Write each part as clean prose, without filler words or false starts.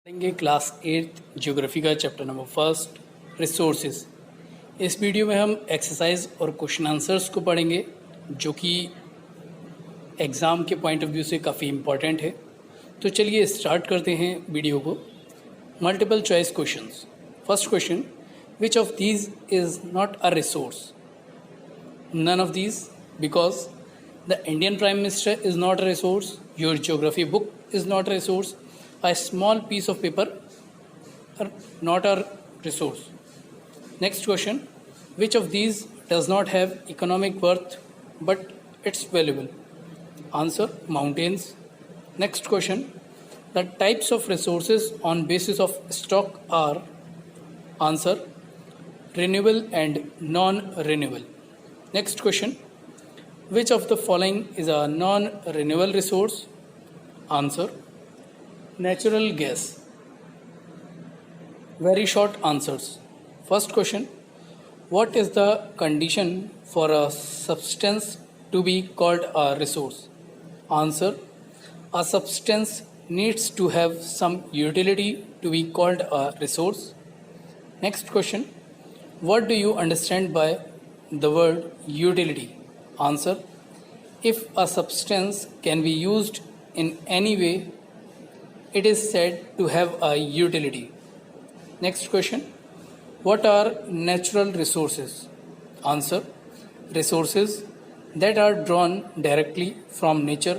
पढ़ेंगे class 8 geography का chapter number first resources. इस वीडियो में हम एक्सरसाइज और क्वेश्चन आंसर्स को पढ़ेंगे जो कि एग्ज़ाम के पॉइंट ऑफ व्यू से काफ़ी इम्पॉर्टेंट है। तो चलिए स्टार्ट करते हैं वीडियो को। Multiple choice questions. First question, which of these is not a resource? None of these, because the Indian prime minister is not a resource, your geography book is not a resource, a small piece of paper are not a resource. Next question, which of these does not have economic worth but it's valuable? Answer, mountains. Next question, the types of resources on basis of stock are? Answer, renewable and non-renewable. Next question, which of the following is a non-renewable resource? Answer, natural gas. Very short answers. First question, what is the condition for a substance to be called a resource? Answer, a substance needs to have some utility to be called a resource. Next question, what do you understand by the word utility? Answer, if a substance can be used in any way, it is said to have a utility. Next question, what are natural resources? Answer, resources that are drawn directly from nature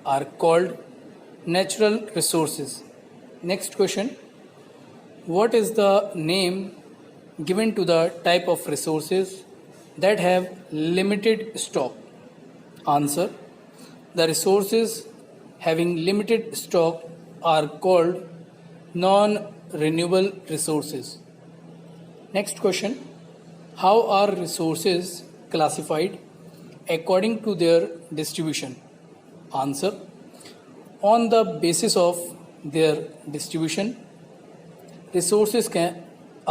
are called natural resources. Next question, what is the name given to the type of resources that have limited stock? Answer, the resources having limited stock are called non-renewable resources. Next question, how are resources classified according to their distribution? Answer, on the basis of their distribution, resources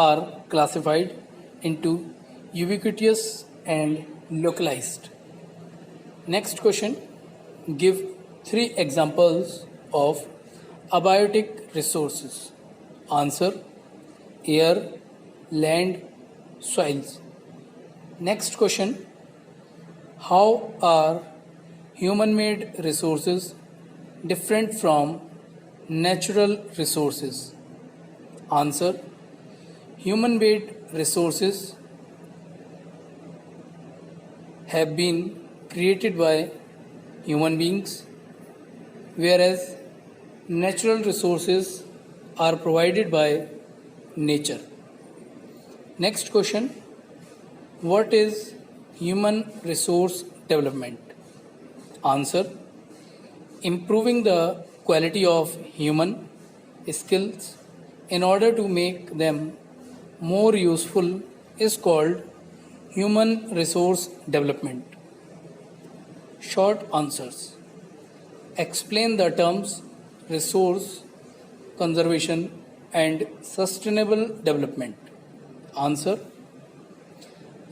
are classified into ubiquitous and localized. Next question, give 3 examples of abiotic resources. Answer, air, land, soils. Next question, how are human-made resources different from natural resources? Answer, human-made resources have been created by human beings, whereas natural resources are provided by nature. Next question, what is human resource development? Answer, improving the quality of human skills in order to make them more useful is called human resource development. Short answers. Explain the terms resource conservation and sustainable development. Answer,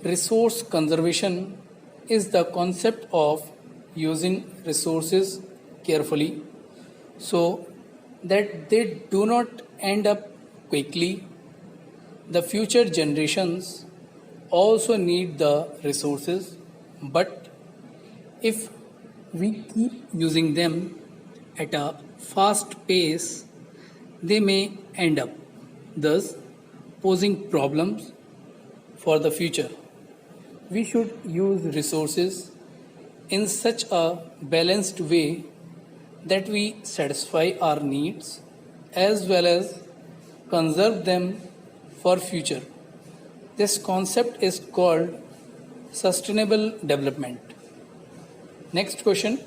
resource conservation is the concept of using resources carefully so that they do not end up quickly. The future generations also need the resources, but if we keep using them at a fast pace, they may end up thus posing problems for the future. We should use resources in such a balanced way that we satisfy our needs as well as conserve them for future. This concept is called sustainable development. Next question,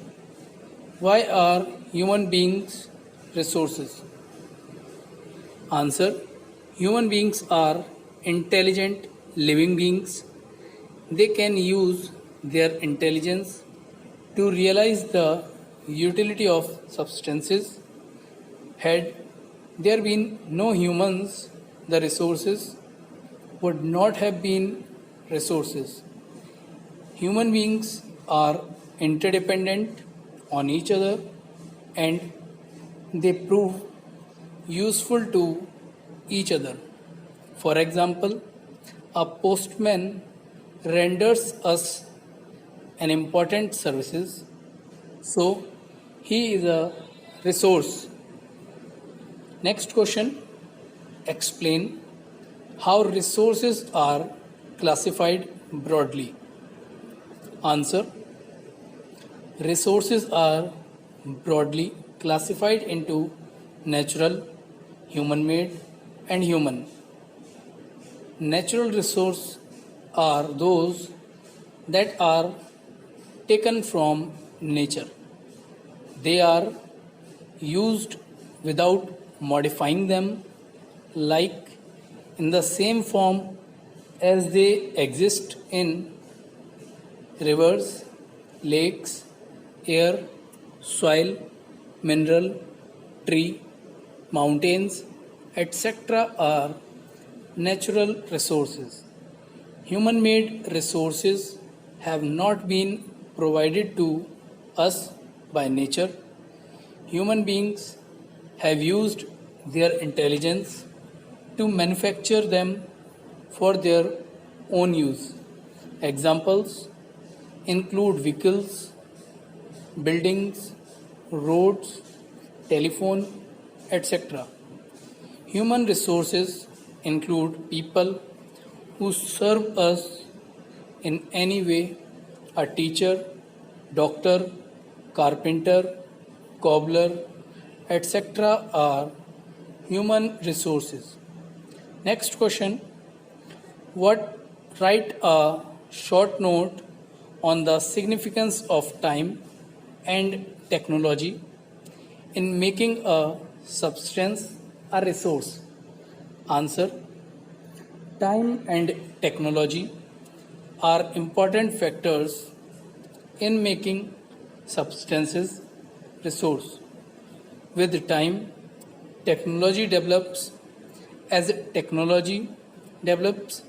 why are human beings resources? Answer, human beings are intelligent living beings. They can use their intelligence to realize the utility of substances. Had there been no humans, the resources would not have been resources. Human beings are interdependent on each other and they prove useful to each other. For example, a postman renders us an important services, so he is a resource. Next question, explain how resources are classified broadly. Answer, resources are broadly classified into natural, human made, and human. Natural resources are those that are taken from nature. They are used without modifying them, like in the same form as they exist in rivers, lakes, air, soil, mineral, tree, mountains, etc. are natural resources. Human made resources have not been provided to us by nature. Human beings have used their intelligence to manufacture them for their own use. Examples include vehicles, buildings, roads, telephone, etc. Human resources include people who serve us in any way, a teacher, doctor, carpenter, cobbler, etc. are human resources. Next question, what write a short note on the significance of time and technology in making a substance a resource. Answer, time and technology are important factors in making substances resource. With time, technology develops. As technology develops,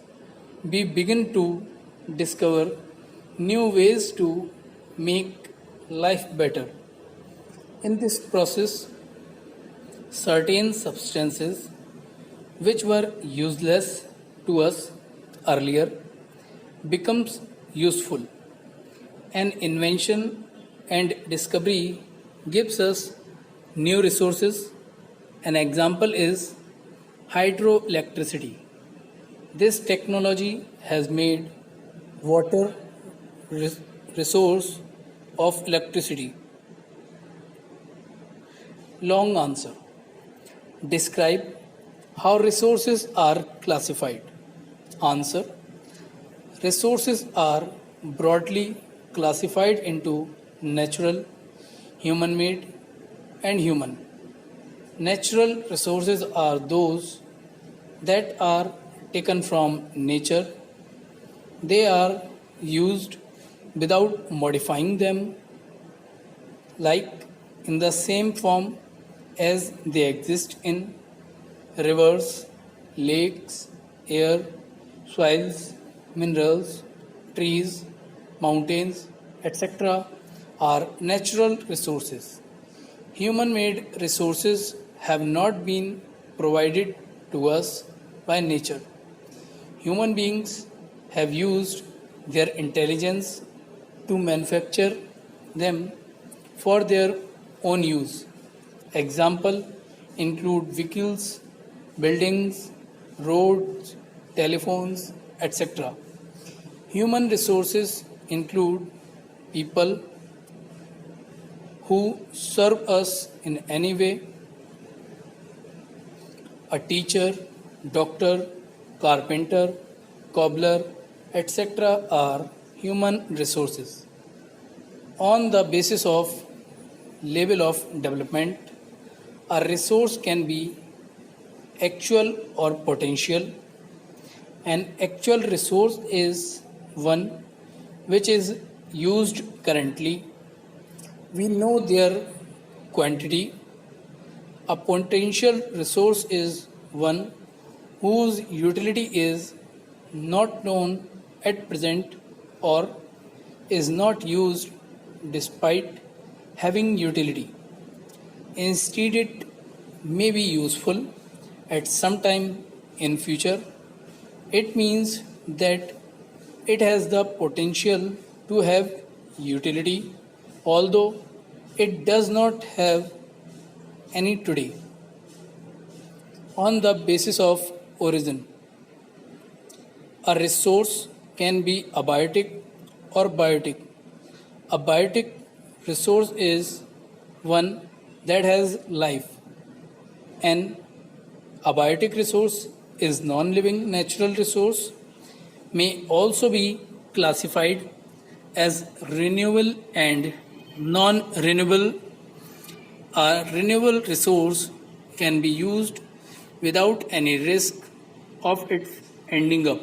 we begin to discover new ways to make life better. In this process, certain substances which were useless to us earlier becomes useful. An invention and discovery gives us new resources. An example is hydroelectricity. This technology has made water resource of electricity. Long answer. Describe how resources are classified. Answer, resources are broadly classified into natural, human made, and human. Natural resources are those that are taken from nature. They are used without modifying them, like in the same form as they exist in rivers, lakes, air, soils, minerals, trees, mountains, etc. are natural resources. Human made resources have not been provided to us by nature. Human beings have used their intelligence to manufacture them for their own use. Example include vehicles, buildings, roads, telephones, etc. Human resources include people who serve us in any way, a teacher, doctor, carpenter, cobbler, etc. are human resources. On the basis of level of development, a resource can be actual or potential. An actual resource is one which is used currently. We know their quantity. A potential resource is one whose utility is not known at present or is not used despite having utility. Instead, it may be useful at some time in future. It means that it has the potential to have utility, although it does not have any today. On the basis of origin, a resource can be abiotic or biotic. A biotic resource is one that has life. An abiotic resource is non-living natural resource, may also be classified as renewable and non-renewable. A renewable resource can be used without any risk of its ending up.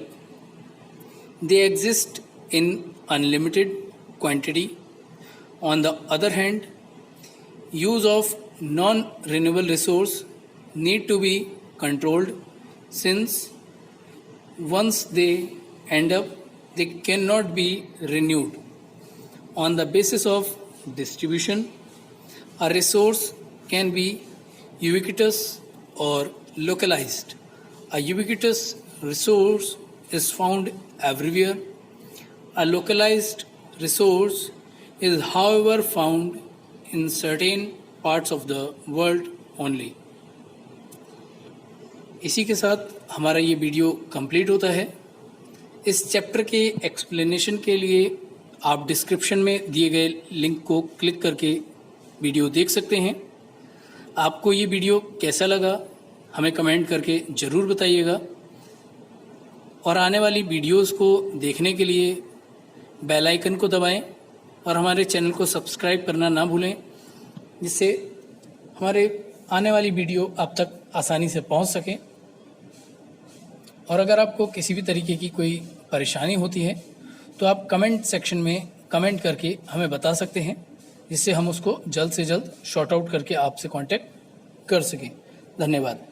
They exist in unlimited quantity. On the other hand, use of non-renewable resource need to be controlled, since once they end up, they cannot be renewed. On the basis of distribution, a resource can be ubiquitous or localized. A ubiquitous resource is found everywhere. A localized resource is, however, found in certain parts of the world only. इसी के साथ हमारा ये video complete होता है। इस chapter के explanation के लिए आप डिस्क्रिप्शन में दिए गए लिंक को क्लिक करके वीडियो देख सकते हैं। आपको ये वीडियो कैसा लगा हमें कमेंट करके ज़रूर बताइएगा, और आने वाली वीडियोस को देखने के लिए बेल आइकन को दबाएं और हमारे चैनल को सब्सक्राइब करना ना भूलें, जिससे हमारे आने वाली वीडियो आप तक आसानी से पहुंच सके। और अगर आपको किसी भी तरीके की कोई परेशानी होती है तो आप कमेंट सेक्शन में कमेंट करके हमें बता सकते हैं, जिससे हम उसको जल्द से जल्द शॉर्ट आउट करके आपसे कांटेक्ट कर सकें। धन्यवाद।